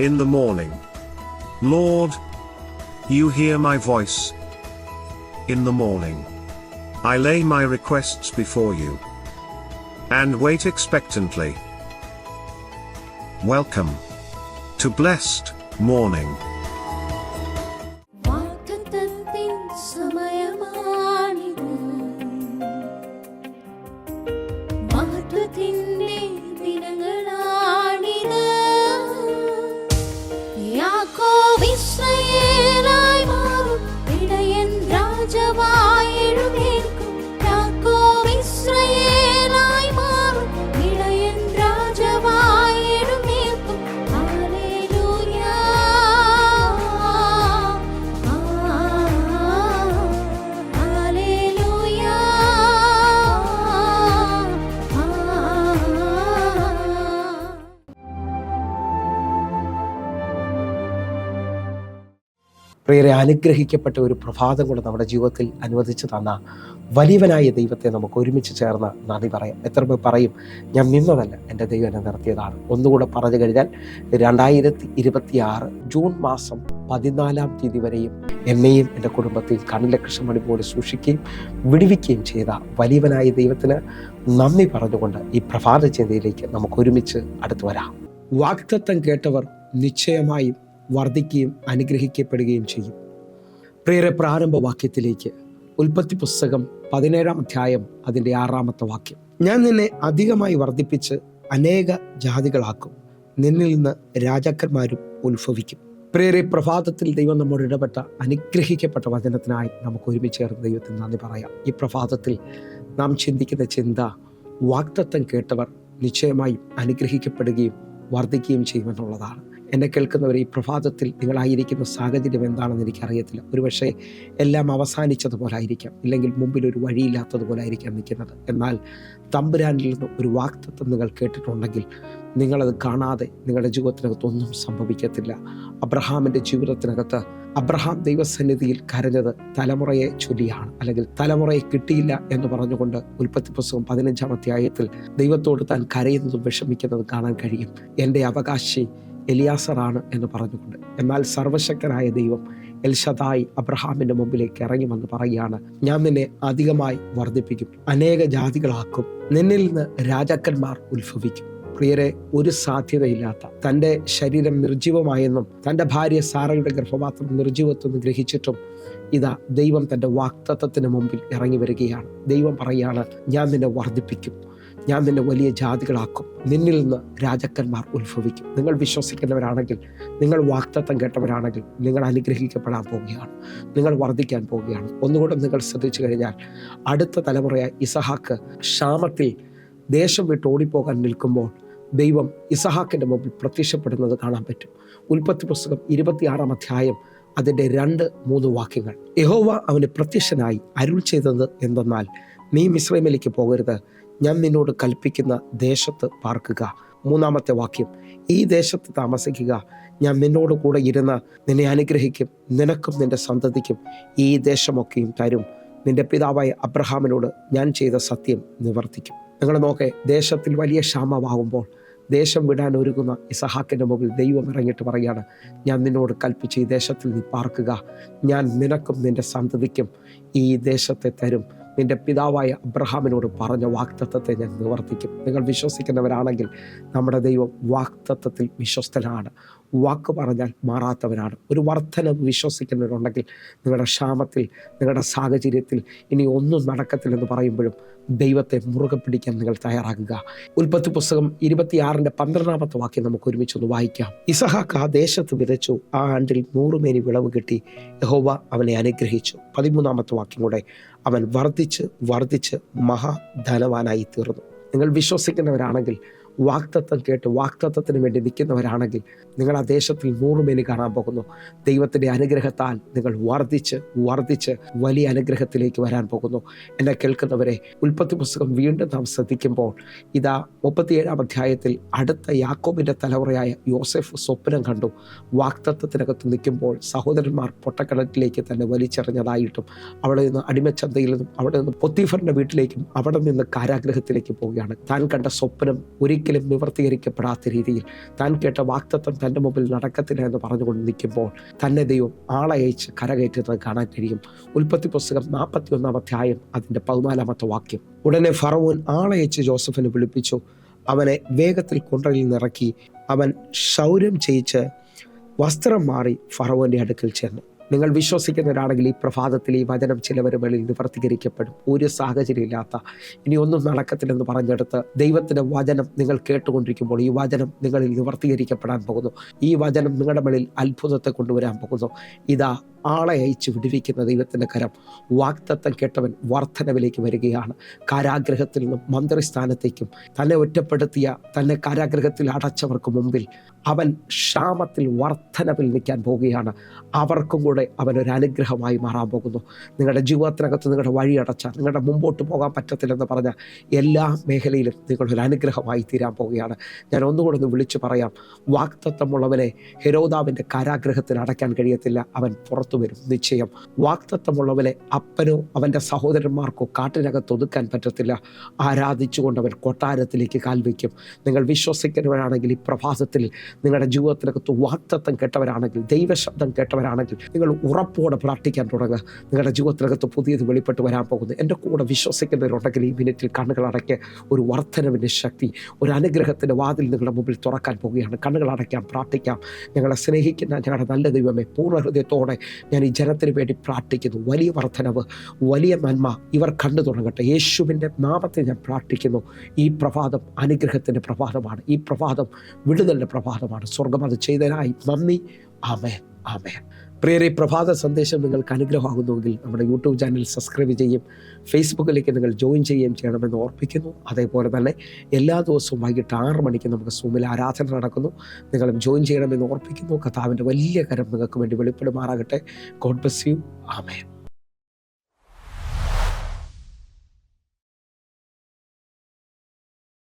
in the morning. Lord, you hear my voice. In the morning, I lay my requests before you and wait expectantly. Welcome to Blessed Morning. പ്രിയരെ, അനുഗ്രഹിക്കപ്പെട്ട ഒരു പ്രഭാതം കൂടെ നമ്മുടെ ജീവിതത്തിൽ അനുവദിച്ചു തന്ന വലിയവനായ ദൈവത്തെ നമുക്ക് ഒരുമിച്ച് ചേർന്ന് നന്ദി പറയാം. എത്ര പേർ പറയും, ഞാൻ നിന്നതല്ല, എൻ്റെ ദൈവം എന്നെ നിർത്തിയതാണ്? ഒന്നുകൂടെ പറഞ്ഞു കഴിഞ്ഞാൽ 2026 ജൂൺ മാസം 14-ാം തീയതി വരെയും എന്നെയും എൻ്റെ കുടുംബത്തെയും കണ്ണിലക്ഷമണി പോലെ സൂക്ഷിക്കുകയും വിടുവിക്കുകയും ചെയ്ത വലിയവനായ ദൈവത്തിന് നന്ദി പറഞ്ഞുകൊണ്ട് ഈ പ്രഭാത ചിന്തയിലേക്ക് നമുക്ക് ഒരുമിച്ച് അടുത്തു വരാം. വാഗ്ദത്തം കേട്ടവർ നിശ്ചയമായും വർദ്ധിക്കുകയും അനുഗ്രഹിക്കപ്പെടുകയും ചെയ്യും. പ്രിയരെ, പ്രാരംഭ വാക്യത്തിലേക്ക്, ഉൽപ്പത്തി പുസ്തകം 17-ാം അധ്യായം അതിൻ്റെ 6-ാമത്തെ വാക്യം. ഞാൻ നിന്നെ അധികമായി വർദ്ധിപ്പിച്ച് അനേക ജാതികളാക്കും, നിന്നിൽ നിന്ന് രാജാക്കന്മാരും ഉത്ഭവിക്കും. പ്രിയരെ, പ്രഭാതത്തിൽ ദൈവം നമ്മോട് ഇടപെട്ട അനുഗ്രഹിക്കപ്പെട്ട വചനത്തിനായി നമുക്ക് ഒരുമിച്ച് ചേർന്ന് ദൈവത്തിന് നന്ദി പറയാം. ഈ പ്രഭാതത്തിൽ നാം ചിന്തിക്കുന്ന ചിന്ത, വാഗ്ദത്തം കേട്ടവർ നിശ്ചയമായും അനുഗ്രഹിക്കപ്പെടുകയും വർദ്ധിക്കുകയും ചെയ്യുമെന്നുള്ളതാണ്. എന്നെ കേൾക്കുന്നവർ, ഈ പ്രഭാതത്തിൽ നിങ്ങളായിരിക്കുന്ന സാഹചര്യം എന്താണെന്ന് എനിക്കറിയത്തില്ല. ഒരുപക്ഷെ എല്ലാം അവസാനിച്ചതുപോലെ ആയിരിക്കാം, ഇല്ലെങ്കിൽ മുമ്പിൽ ഒരു വഴിയില്ലാത്തതുപോലെ ആയിരിക്കാം നിൽക്കുന്നത്. എന്നാൽ തമ്പുരാനിൽ നിന്ന് ഒരു വാഗ്ദത്തം നിങ്ങൾ കേട്ടിട്ടുണ്ടെങ്കിൽ നിങ്ങളത് കാണാതെ നിങ്ങളുടെ ജീവിതത്തിനകത്തൊന്നും സംഭവിക്കത്തില്ല. അബ്രഹാമിൻ്റെ ജീവിതത്തിനകത്ത് അബ്രഹാം ദൈവസന്നിധിയിൽ കരഞ്ഞത് തലമുറയെ ചൊല്ലിയാണ്, അല്ലെങ്കിൽ തലമുറയെ കിട്ടിയില്ല എന്ന് പറഞ്ഞുകൊണ്ട് ഉൽപ്പത്തി പുസ്തകം 15-ാം അധ്യായത്തിൽ ദൈവത്തോട് താൻ കരയുന്നതും വിഷമിക്കുന്നതും കാണാൻ കഴിയും. എൻ്റെ അവകാശി എലിയാസറാണ് എന്ന് പറഞ്ഞുകൊണ്ട്. എന്നാൽ സർവശക്തനായ ദൈവം എൽഷദായി അബ്രഹാമിൻ്റെ മുമ്പിലേക്ക് ഇറങ്ങി വന്ന് പറയുകയാണ്, ഞാൻ നിന്നെ അധികമായി വർദ്ധിപ്പിക്കും, അനേക ജാതികളാക്കും, നിന്നിൽ നിന്ന് രാജാക്കന്മാർ ഉത്ഭവിക്കും. പ്രിയരെ, ഒരു സാധ്യതയില്ലാത്ത, തൻ്റെ ശരീരം നിർജീവമായെന്നും തൻ്റെ ഭാര്യ സാറയുടെ ഗർഭപാത്രം നിർജീവത്വം ഗ്രഹിച്ചിട്ടും ഇതാ ദൈവം തൻ്റെ വാഗ്ദത്തത്തിന് മുമ്പിൽ ഇറങ്ങി വരികയാണ്. ദൈവം പറയുകയാണ്, ഞാൻ നിന്നെ വർദ്ധിപ്പിക്കും, ഞാൻ നിന്നെ വലിയ ജാതികളാക്കും, നിന്നിൽ നിന്ന് രാജാക്കന്മാർ ഉത്ഭവിക്കും. നിങ്ങൾ വിശ്വസിക്കുന്നവരാണെങ്കിൽ, നിങ്ങൾ വാഗ്ദത്തം കേട്ടവരാണെങ്കിൽ, നിങ്ങൾ അനുഗ്രഹിക്കപ്പെടാൻ പോവുകയാണ്, നിങ്ങൾ വർദ്ധിക്കാൻ പോവുകയാണ്. ഒന്നുകൂടെ നിങ്ങൾ ശ്രദ്ധിച്ചു കഴിഞ്ഞാൽ, അടുത്ത തലമുറയായ ഇസഹാക്ക് ക്ഷാമത്തിൽ ദേശം വിട്ട് ഓടിപ്പോകാൻ നിൽക്കുമ്പോൾ ദൈവം ഇസഹാക്കിൻ്റെ മുമ്പിൽ പ്രത്യക്ഷപ്പെടുന്നത് കാണാൻ പറ്റും. ഉൽപ്പത്തി പുസ്തകം 26-ാം അധ്യായം അതിൻ്റെ 2-3 വാക്യങ്ങൾ. യഹോവ അവന് പ്രത്യക്ഷനായി അരുൾ ചെയ്തത് എന്തെന്നാൽ, നീ മിസ്രൈമിലേക്ക് പോകരുത്, ഞാൻ നിന്നോട് കൽപ്പിക്കുന്ന ദേശത്ത് പാർക്കുക. 3-ാമത്തെ വാക്യം, ഈ ദേശത്ത് താമസിക്കുക, ഞാൻ നിന്നോട് കൂടെ ഇരുന്ന് നിന്നെ അനുഗ്രഹിക്കും, നിനക്കും നിന്റെ സന്തതിക്കും ഈ ദേശമൊക്കെയും തരും, നിന്റെ പിതാവായ അബ്രഹാമിനോട് ഞാൻ ചെയ്ത സത്യം നിവർത്തിക്കും. നിങ്ങൾ നോക്കേ, ദേശത്തിൽ വലിയ ക്ഷാമമാകുമ്പോൾ ദേശം വിടാൻ ഒരുങ്ങുന്ന ഇസഹാക്കിൻ്റെ മുമ്പിൽ ദൈവം ഇറങ്ങിയിട്ട് പറയുകയാണ്, ഞാൻ നിന്നോട് കൽപ്പിച്ച് ഈ ദേശത്തിൽ നീ പാർക്കുക, ഞാൻ നിനക്കും നിന്റെ സന്തതിക്കും ഈ ദേശത്തെ തരും, നിന്റെ പിതാവായ അബ്രഹാമിനോട് പറഞ്ഞ വാഗ്ദത്തത്തെ ഞാൻ നിവർത്തിക്കും. നിങ്ങൾ വിശ്വസിക്കുന്നവരാണെങ്കിൽ നമ്മുടെ ദൈവം വാഗ്ദത്തത്തിൽ വിശ്വസ്തനാണ്, വാക്ക് പറഞ്ഞാൽ മാറാത്തവനാണ്. ഒരു വർധനവ് വിശ്വസിക്കുന്നവരുണ്ടെങ്കിൽ നിങ്ങളുടെ ക്ഷാമത്തിൽ, നിങ്ങളുടെ സാഹചര്യത്തിൽ ഇനി ഒന്നും നടക്കത്തില്ലെന്ന് പറയുമ്പോഴും ദൈവത്തെ മുറുകെ പിടിക്കാൻ നിങ്ങൾ തയ്യാറാകുക. ഉൽപ്പത്തി പുസ്തകം 26-ന്റെ 12-ാമത്തെ വാക്യം നമുക്ക് ഒരുമിച്ചൊന്ന് വായിക്കാം. ഇസഹാക്ക് ആ ദേശത്ത് വിതച്ചു, ആ ആണ്ടിൽ 100 മേനി വിളവ് കിട്ടി, യഹോവ അവനെ അനുഗ്രഹിച്ചു. 13-ാമത്തെ വാക്യം കൂടെ, അവൻ വർദ്ധിച്ച് വർദ്ധിച്ച് മഹാധനവാനായി തീർന്നു. നിങ്ങൾ വിശ്വസിക്കുന്നവരാണെങ്കിൽ, വാഗ്ദത്തം കേട്ട് വാഗ്ദത്തത്തിന് വേണ്ടി നിൽക്കുന്നവരാണെങ്കിൽ, നിങ്ങൾ ആ ദേശത്തിൽ 100 മേനി കാണാൻ പോകുന്നു. ദൈവത്തിൻ്റെ അനുഗ്രഹത്താൽ നിങ്ങൾ വർദ്ധിച്ച് വർദ്ധിച്ച് വലിയ അനുഗ്രഹത്തിലേക്ക് വരാൻ പോകുന്നു. എന്നെ കേൾക്കുന്നവരെ, ഉൽപ്പത്തി പുസ്തകം വീണ്ടും നാം ശ്രദ്ധിക്കുമ്പോൾ ഇതാ 37-ാം അധ്യായത്തിൽ അടുത്ത യാക്കോബിൻ്റെ തലമുറയായ യോസെഫ് സ്വപ്നം കണ്ടു. വാഗ്ദത്തത്തിനകത്ത് നിൽക്കുമ്പോൾ സഹോദരന്മാർ പൊട്ടക്കിണറ്റിലേക്ക് തന്നെ വലിച്ചെറിഞ്ഞതായിട്ടും, അവിടെ നിന്ന് അടിമച്ചന്തയിൽ നിന്നും അവിടെ നിന്ന് പൊത്തീഫറിൻ്റെ വീട്ടിലേക്കും അവിടെ നിന്ന് കാരാഗ്രഹത്തിലേക്ക് പോവുകയാണ്. താൻ കണ്ട സ്വപ്നം ഒരിക്കലും ഒരിക്കലും നിവർത്തീകരിക്കപ്പെടാത്ത രീതിയിൽ താൻ കേട്ട വാഗ്ദത്തം തൻ്റെ മുമ്പിൽ നടക്കത്തില്ല എന്ന് പറഞ്ഞുകൊണ്ട് നിൽക്കുമ്പോൾ തന്നെ ദൈവം ആളെ അയച്ച് കരകയറ്റുന്നത് കാണാൻ കഴിയും. ഉൽപ്പത്തി പുസ്തകം 41 അധ്യായം അതിൻ്റെ 14 വാക്യം. ഉടനെ ഫറവോൻ ആളയച്ച് ജോസഫിനെ വിളിപ്പിച്ചു. അവനെ വേഗത്തിൽ കുണ്ടലിൽ നിറക്കി. അവൻ ക്ഷൗരം ചെയ്യിച്ച് വസ്ത്രം മാറി ഫറവോൻ്റെ അടുക്കൽ ചെന്നു. നിങ്ങൾ വിശ്വസിക്കുന്നവരാണെങ്കിൽ ഈ പ്രഭാതത്തിൽ ഈ വചനം ചിലവരുടെ മേളിൽ നിവർത്തീകരിക്കപ്പെടും. ഒരു സാഹചര്യമില്ലാത്ത ഇനി ഒന്നും നടക്കത്തില്ലെന്ന് പറഞ്ഞെടുത്ത് ദൈവത്തിൻ്റെ വചനം നിങ്ങൾ കേട്ടുകൊണ്ടിരിക്കുമ്പോൾ ഈ വചനം നിങ്ങളിൽ നിവർത്തീകരിക്കപ്പെടാൻ പോകുന്നു. ഈ വചനം നിങ്ങളുടെ മേളിൽ അത്ഭുതത്തെ കൊണ്ടുവരാൻ പോകുന്നു. ഇതാ ആളെ അയച്ച് വിടുവിക്കുന്ന ദൈവത്തിൻ്റെ കരം. വാഗ്ദത്തം കേട്ടവൻ വർധനവിലേക്ക് വരികയാണ്. കാരാഗ്രഹത്തിൽ നിന്നും മന്ത്രിസ്ഥാനത്തേക്കും തന്നെ ഒറ്റപ്പെടുത്തിയ, തന്നെ കാരാഗ്രഹത്തിൽ അടച്ചവർക്ക് മുമ്പിൽ അവൻ ക്ഷാമത്തിൽ വർധനവിൽ നിൽക്കാൻ പോവുകയാണ്. അവർക്കും കൂടെ അവനൊരു അനുഗ്രഹമായി മാറാൻ പോകുന്നു. നിങ്ങളുടെ ജീവിതത്തിനകത്ത് നിങ്ങളുടെ വഴി അടച്ച, നിങ്ങളുടെ മുമ്പോട്ട് പോകാൻ പറ്റത്തില്ലെന്ന് പറഞ്ഞ എല്ലാ മേഖലയിലും നിങ്ങളൊരു അനുഗ്രഹമായി തീരാൻ പോവുകയാണ്. ഞാൻ ഒന്നുകൂടെ ഒന്ന് വിളിച്ചു പറയാം. വാഗ്ദത്തമുള്ളവനെ ഹെരോദാവിൻ്റെ കാരാഗ്രഹത്തിൽ അടയ്ക്കാൻ കഴിയത്തില്ല. അവൻ പുറത്തു വരും നിശ്ചയം. വാഗ്ദത്തമുള്ളവനെ അപ്പനോ അവൻ്റെ സഹോദരന്മാർക്കോ കാട്ടിനകത്ത് ഒതുക്കാൻ പറ്റത്തില്ല. ആരാധിച്ചുകൊണ്ട് അവൻ കൊട്ടാരത്തിലേക്ക് കാൽവയ്ക്കും. നിങ്ങൾ വിശ്വസിക്കുന്നവരാണെങ്കിൽ ഈ പ്രഭാതത്തിൽ നിങ്ങളുടെ ജീവിതത്തിനകത്ത് വാഗ്ദത്തം കേട്ടവരാണെങ്കിൽ, ദൈവശബ്ദം കേട്ടവരാണെങ്കിൽ നിങ്ങൾ ഉറപ്പോടെ പ്രാർത്ഥിക്കാൻ തുടങ്ങുക. നിങ്ങളുടെ ജീവിതത്തിനകത്ത് പുതിയത് വെളിപ്പെട്ട് വരാൻ പോകുന്നു. എൻ്റെ കൂടെ വിശ്വസിക്കുന്നവരുണ്ടെങ്കിൽ ഈ മിനിറ്റിൽ കണ്ണുകളടയ്ക്ക് ഒരു വർധനവിൻ്റെ ശക്തി, ഒരു അനുഗ്രഹത്തിൻ്റെ വാതിൽ നിങ്ങളുടെ മുമ്പിൽ തുറക്കാൻ പോവുകയാണ്. കണ്ണുകളടയ്ക്കാം, പ്രാർത്ഥിക്കാം. ഞങ്ങളെ സ്നേഹിക്കുന്ന ഞങ്ങളുടെ നല്ല ദൈവമേ, പൂർണ്ണ ഹൃദയത്തോടെ ഞാൻ ഈ ജനത്തിന് വേണ്ടി പ്രാർത്ഥിക്കുന്നു. വലിയ വർധനവ്, വലിയ നന്മ ഇവർ കണ്ടു തുടങ്ങട്ടെ. യേശുവിൻ്റെ നാമത്തിൽ ഞാൻ പ്രാർത്ഥിക്കുന്നു. ഈ പ്രഭാതം അനുഗ്രഹത്തിൻ്റെ പ്രഭാതമാണ്. ഈ പ്രഭാതം വിടുതലിൻ്റെ പ്രഭാതമാണ്. സ്വർഗം അത് ചെയ്തതിനായി നന്ദി. ആമേൻ, ആമേൻ. പ്രിയരെ, പ്രഭാത സന്ദേശം നിങ്ങൾക്ക് അനുഗ്രഹമാകുന്നുവെങ്കിൽ നമ്മുടെ യൂട്യൂബ് ചാനൽ സബ്സ്ക്രൈബ് ചെയ്യും, ഫേസ്ബുക്കിലേക്ക് നിങ്ങൾ ജോയിൻ ചെയ്യുകയും ചെയ്യണമെന്ന് ഓർപ്പിക്കുന്നു. അതേപോലെ തന്നെ എല്ലാ ദിവസവും വൈകിട്ട് 6 മണിക്ക് നമുക്ക് സൂമിൽ ആരാധന നടക്കുന്നു. നിങ്ങളും ജോയിൻ ചെയ്യണമെന്ന് ഓർപ്പിക്കുന്നു. കർത്താവിൻ്റെ വലിയ കരം നിങ്ങൾക്ക് വേണ്ടി വെളിപ്പെടുമാറാകട്ടെ. God bless you. ആമേൻ.